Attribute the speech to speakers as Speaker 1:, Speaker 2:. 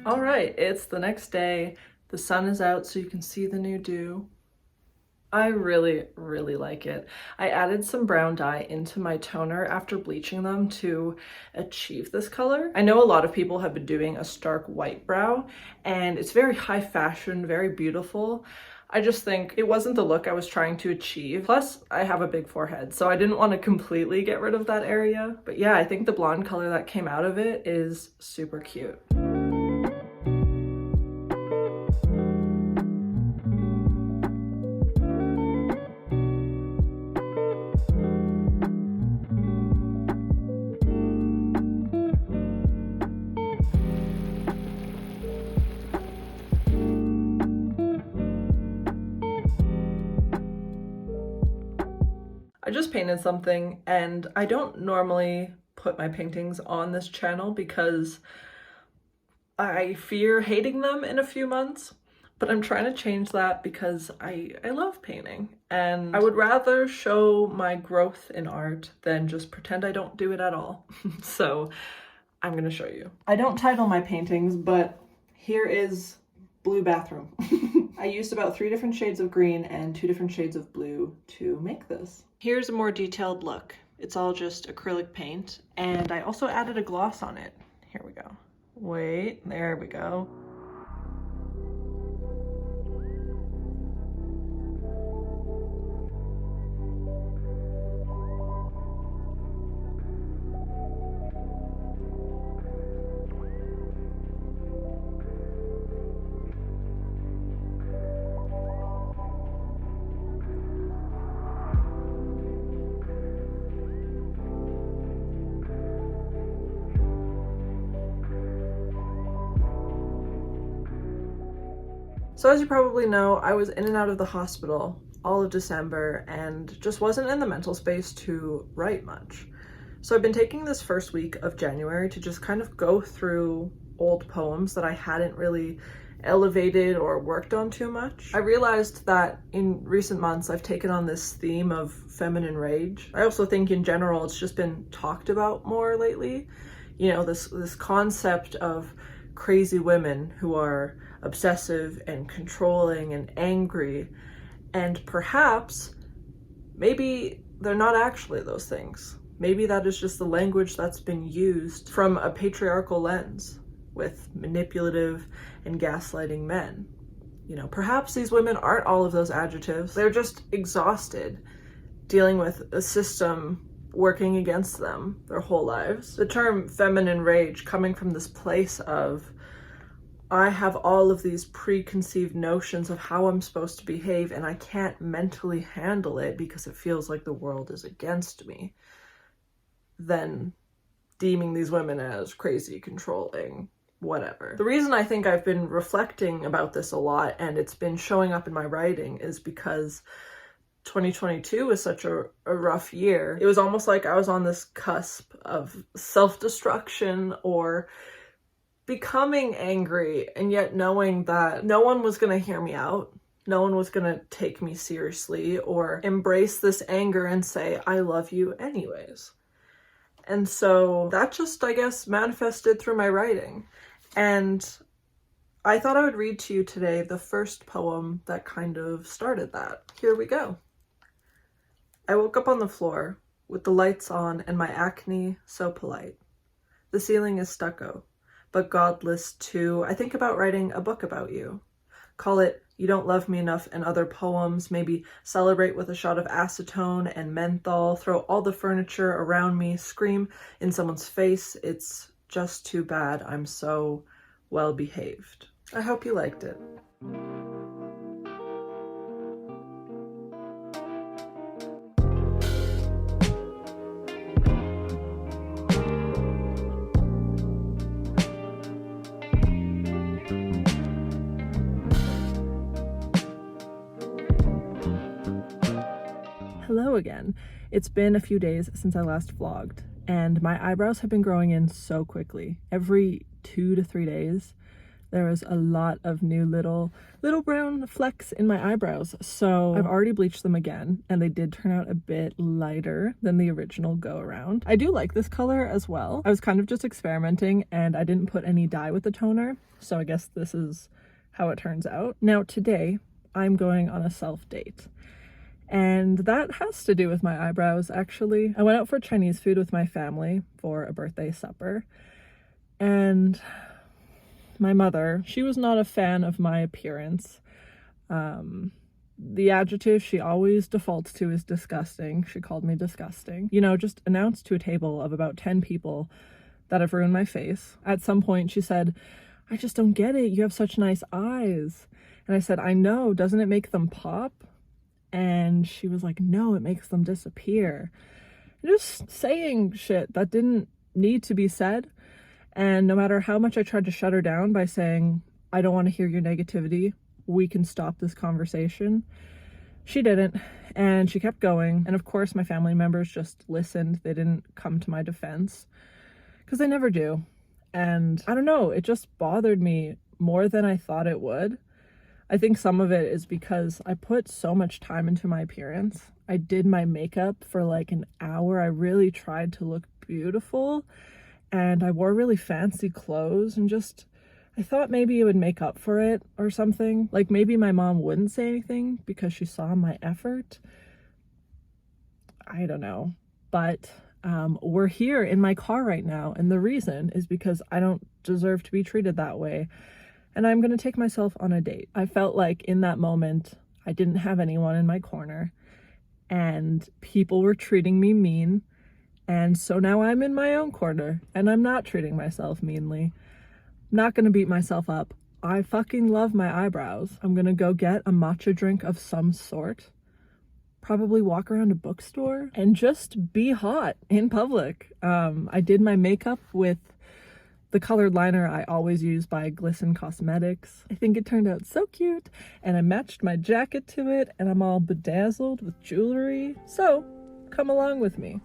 Speaker 1: All right, it's the next day. The sun is out so you can see the new dew. I really, really like it. I added some brown dye into my toner after bleaching them to achieve this color. I know a lot of people have been doing a stark white brow, and it's very high fashion, very beautiful. I just think it wasn't the look I was trying to achieve. Plus, I have a big forehead, so I didn't want to completely get rid of that area. But yeah, I think the blonde color that came out of it is super cute. I just painted something, and I don't normally put my paintings on this channel because I fear hating them in a few months, but I'm trying to change that because I love painting, and I would rather show my growth in art than just pretend I don't do it at all. So I'm gonna show you. I don't title my paintings, but here is Blue Bathroom. I used about 3 different shades of green and 2 different shades of blue to make this. Here's a more detailed look. It's all just acrylic paint, and I also added a gloss on it. Here we go. Wait, there we go. So as you probably know, I was in and out of the hospital all of December and just wasn't in the mental space to write much. So I've been taking this first week of January to just kind of go through old poems that I hadn't really elevated or worked on too much. I realized that in recent months I've taken on this theme of feminine rage. I also think in general it's just been talked about more lately. You know, this concept of crazy women who are obsessive and controlling and angry, and perhaps maybe they're not actually those things. Maybe that is just the language that's been used from a patriarchal lens with manipulative and gaslighting men. You know, perhaps these women aren't all of those adjectives. They're just exhausted dealing with a system working against them their whole lives. The term feminine rage coming from this place of I have all of these preconceived notions of how I'm supposed to behave and I can't mentally handle it because it feels like the world is against me, then deeming these women as crazy, controlling, whatever. The reason I think I've been reflecting about this a lot and it's been showing up in my writing is because 2022 was such a rough year. It was almost like I was on this cusp of self-destruction or becoming angry, and yet knowing that no one was going to hear me out, no one was going to take me seriously or embrace this anger and say, I love you anyways. And so that just, I guess, manifested through my writing. And I thought I would read to you today the first poem that kind of started that. Here we go. I woke up on the floor with the lights on and my acne so polite. The ceiling is stucco, but godless too. I think about writing a book about you. Call it You Don't Love Me Enough and Other Poems, maybe celebrate with a shot of acetone and menthol, throw all the furniture around me, scream in someone's face, it's just too bad I'm so well behaved. I hope you liked it. Hello again. It's been a few days since I last vlogged, and my eyebrows have been growing in so quickly. Every 2 to 3 days, there was a lot of new little brown flecks in my eyebrows. So I've already bleached them again, and they did turn out a bit lighter than the original go around. I do like this color as well. I was kind of just experimenting, and I didn't put any dye with the toner, so I guess this is how it turns out. Now today I'm going on a self date, and that has to do with my eyebrows actually. I went out for Chinese food with my family for a birthday supper, and my mother, she was not a fan of my appearance. The adjective she always defaults to is disgusting. She called me disgusting. You know, just announced to a table of about 10 people that have ruined my face. At some point she said, "I just don't get it. You have such nice eyes." And I said, "I know, doesn't it make them pop?" And she was like, "No, it makes them disappear." And just saying shit that didn't need to be said. And no matter how much I tried to shut her down by saying, "I don't want to hear your negativity, we can stop this conversation," she didn't, and she kept going. And of course my family members just listened. They didn't come to my defense, because they never do. And I don't know, it just bothered me more than I thought it would. I think some of it is because I put so much time into my appearance. I did my makeup for like an hour. I really tried to look beautiful, and I wore really fancy clothes, and just, I thought maybe it would make up for it or something. Like maybe my mom wouldn't say anything because she saw my effort. I don't know. But we're here in my car right now, and the reason is because I don't deserve to be treated that way, and I'm gonna take myself on a date. I felt like in that moment I didn't have anyone in my corner, and people were treating me mean. And so now I'm in my own corner, and I'm not treating myself meanly. I'm not gonna beat myself up. I fucking love my eyebrows. I'm gonna go get a matcha drink of some sort, probably walk around a bookstore, and just be hot in public. I did my makeup with the colored liner I always use by Glisten Cosmetics. I think it turned out so cute, and I matched my jacket to it, and I'm all bedazzled with jewelry. So come along with me.